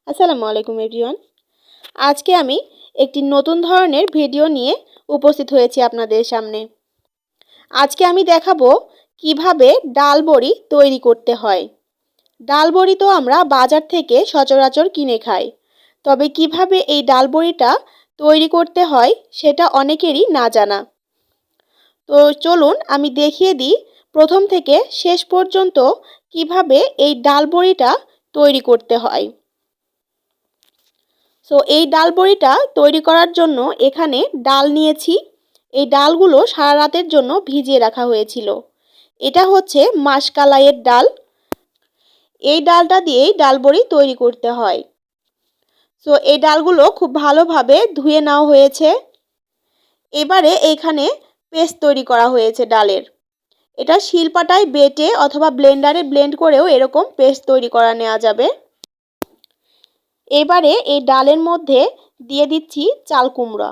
আসসালামু আলাইকুম এভরিওয়ান। আজকে আমি একটি নতুন ধরনের ভিডিও নিয়ে উপস্থিত হয়েছি আপনাদের সামনে। আজকে আমি দেখাবো কিভাবে ডাল বড়ি তৈরি করতে হয়। ডাল বড়ি তো আমরা বাজার থেকে সচরাচর কিনে খাই, তবে কিভাবে এই ডাল বড়িটা তৈরি করতে হয় সেটা অনেকেরই না জানা। তো চলুন আমি দেখিয়ে দিই প্রথম থেকে শেষ পর্যন্ত কিভাবে এই ডাল বড়িটা তৈরি করতে হয়। এই ডাল বড়িটা তৈরি করার জন্য এখানে ডাল নিয়েছি। এই ডালগুলো সারা রাতের জন্য ভিজিয়ে রাখা হয়েছিল। এটা হচ্ছে মাসকলাইয়ের ডাল। এই ডালটা দিয়েই ডাল বড়ি তৈরি করতে হয়। এই ডালগুলো খুব ভালোভাবে ধুয়ে নেওয়া হয়েছে। এবারে এখানে পেস্ট তৈরি করা হয়েছে ডালের। এটা শিলপাটায় বেটে অথবা ব্লেন্ডারে ব্লেন্ড করেও এরকম পেস্ট তৈরি করা নেওয়া যাবে। এবারে এই ডালের মধ্যে দিয়ে দিচ্ছি চাল কুমড়া।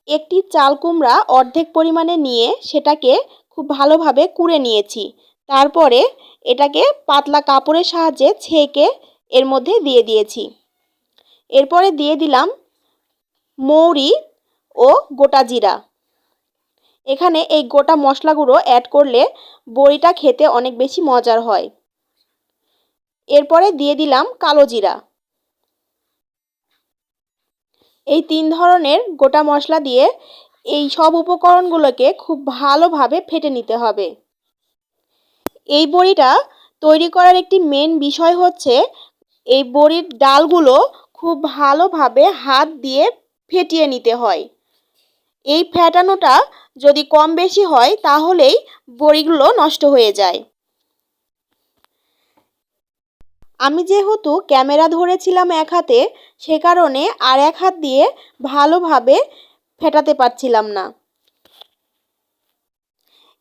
একটি চাল কুমড়া অর্ধেক পরিমাণে নিয়ে সেটাকে খুব ভালোভাবে কুড়ে নিয়েছি। তারপরে এটাকে পাতলা কাপড়ের সাহায্যে ছেঁকে এর মধ্যে দিয়ে দিয়েছি। এরপরে দিয়ে দিলাম মৌরি ও গোটা জিরা। এখানে এই গোটা মশলাগুলো অ্যাড করলে বড়িটা খেতে অনেক বেশি মজার হয়। এরপরে দিয়ে দিলাম কালো জিরা। এই 3 ধরনের গোটা মশলা দিয়ে এই সব উপকরণগুলোকে খুব ভালোভাবে ফেটে নিতে হবে। এই বড়িটা তৈরি করার একটি মেন বিষয় হচ্ছে এই বড়ির ডালগুলো খুব ভালোভাবে হাত দিয়ে ফেটিয়ে নিতে হয়। এই ফেটানোটা যদি কম বেশি হয় তাহলেই বড়িগুলো নষ্ট হয়ে যায়। আমি যেহেতু ক্যামেরা ধরেছিলাম এক হাতে, সে কারণে আর এক হাত দিয়ে ভালোভাবে ফেটাতে পারছিলাম না।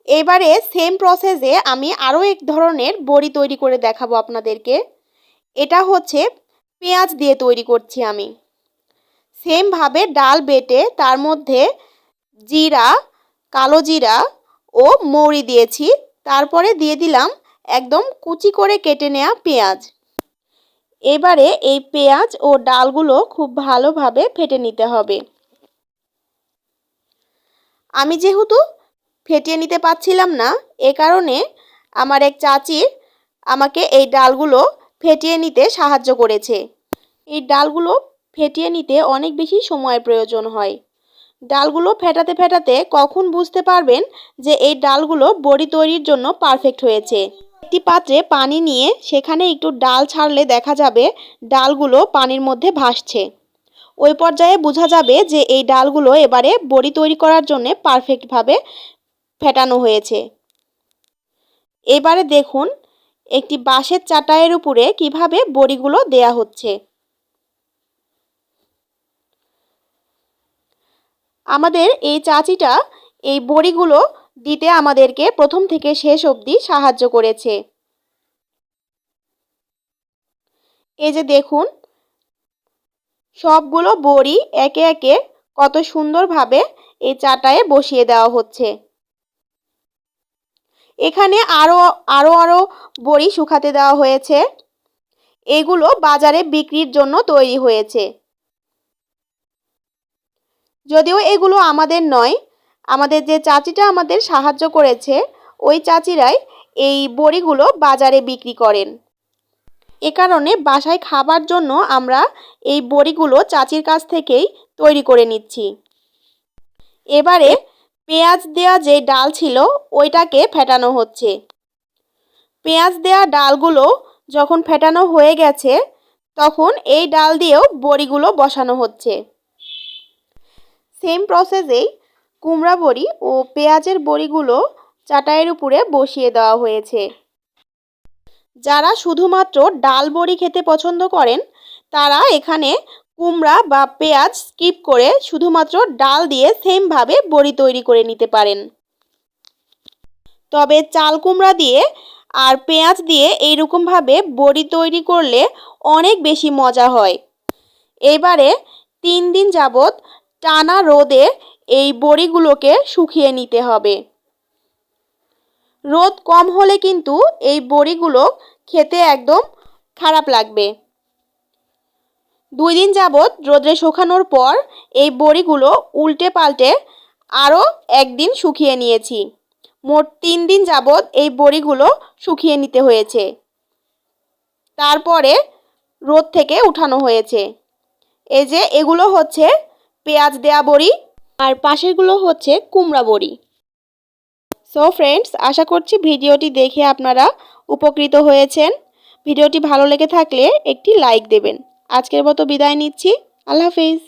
এবারে সেম প্রসেসে আমি আরও এক ধরনের বড়ি তৈরি করে দেখাবো আপনাদেরকে। এটা হচ্ছে পেঁয়াজ দিয়ে তৈরি করছি আমি। সেমভাবে ডাল বেটে তার মধ্যে জিরা, কালো জিরা ও মৌরি দিয়েছি। তারপরে দিয়ে দিলাম একদম কুচি করে কেটে নেওয়া পেঁয়াজ। এবারে এই পেঁয়াজ ও ডালগুলো খুব ভালোভাবে ফেটে নিতে হবে। আমি যেহেতু ফেটিয়ে নিতে পারছিলাম না, এ কারণে আমার এক চাচি আমাকে এই ডালগুলো ফেটিয়ে নিতে সাহায্য করেছে। এই ডালগুলো ফেটিয়ে নিতে অনেক বেশি সময়ের প্রয়োজন হয়। ডালগুলো ফেটাতে ফেটাতে কখন বুঝতে পারবেন যে এই ডালগুলো বড়ি তৈরির জন্য পারফেক্ট হয়েছে। একটি পাত্রে পানি নিয়ে সেখানে একটু ডাল ছাড়লে দেখা যাবে ডালগুলো পানির মধ্যে ভাসছে। ওই পর্যায়ে বোঝা যাবে যে এই ডালগুলো এবারে বড়ি তৈরি করার জন্য পারফেক্টভাবে ফেটানো হয়েছে। এবারে দেখুন একটি বাঁশের চাটাইয়ের উপরে কিভাবে বড়িগুলো দেয়া হচ্ছে। আমাদের এই চাচিটা এই বড়িগুলো দিতে আমাদেরকে প্রথম থেকে শেষ অবধি সাহায্য করেছে। এই যে দেখুন সবগুলো বড়ি একে একে কত সুন্দরভাবে এই চাটায়ে বসিয়ে দেওয়া হচ্ছে। এখানে আরও আরও আরও বড়ি শুকাতে দেওয়া হয়েছে। এগুলো বাজারে বিক্রির জন্য তৈরি হয়েছে। যদিও এগুলো আমাদের নয়, আমাদের যে চাচিটা আমাদের সাহায্য করেছে ওই চাচিরাই এই বড়িগুলো বাজারে বিক্রি করেন। এ কারণে বাসায় খাবার জন্য আমরা এই বড়িগুলো চাচির কাছ থেকেই তৈরি করে নিচ্ছি। এবারে পেঁয়াজ দেওয়া যে ডাল ছিল ওইটাকে ফেটানো হচ্ছে। পেঁয়াজ দেওয়া ডালগুলো যখন ফেটানো হয়ে গেছে তখন এই ডাল দিয়েও বড়িগুলো বসানো হচ্ছে। সেম প্রসেসেই কুমড়া বড়ি ও পেঁয়াজের বড়িগুলো চাটাইয়ের উপরে বসিয়ে দেওয়া হয়েছে। যারা শুধুমাত্র ডাল বড়ি খেতে পছন্দ করেন তারা এখানে কুমড়া বা পেঁয়াজ স্কিপ করে শুধুমাত্র ডাল দিয়ে সেমভাবে বড়ি তৈরি করে নিতে পারেন। তবে চাল কুমড়া দিয়ে আর পেঁয়াজ দিয়ে এইরকমভাবে বড়ি তৈরি করলে অনেক বেশি মজা হয়। এবারে 3 দিন যাবৎ টানা রোদে এই বড়িগুলোকে শুকিয়ে নিতে হবে। রোদ কম হলে কিন্তু এই বড়িগুলো খেতে একদম খারাপ লাগবে। 2 দিন যাবৎ রোদ্রে শুকানোর পর এই বড়িগুলো উল্টে পাল্টে আরও একদিন শুকিয়ে নিয়েছি। মোট 3 দিন যাবৎ এই বড়িগুলো শুকিয়ে নিতে হয়েছে। তারপরে রোদ থেকে উঠানো হয়েছে। এই যে এগুলো হচ্ছে পেঁয়াজ দেয়া বড়ি, আর পাশেরগুলো হচ্ছে কুমড়া বড়ি। সো ফ্রেন্ডস, আশা করছি ভিডিওটি দেখে আপনারা উপকৃত হয়েছেন। ভিডিওটি ভালো লেগে থাকলে একটি লাইক দেবেন। আজকের মতো বিদায় নিচ্ছি। আল্লাহ হাফিজ।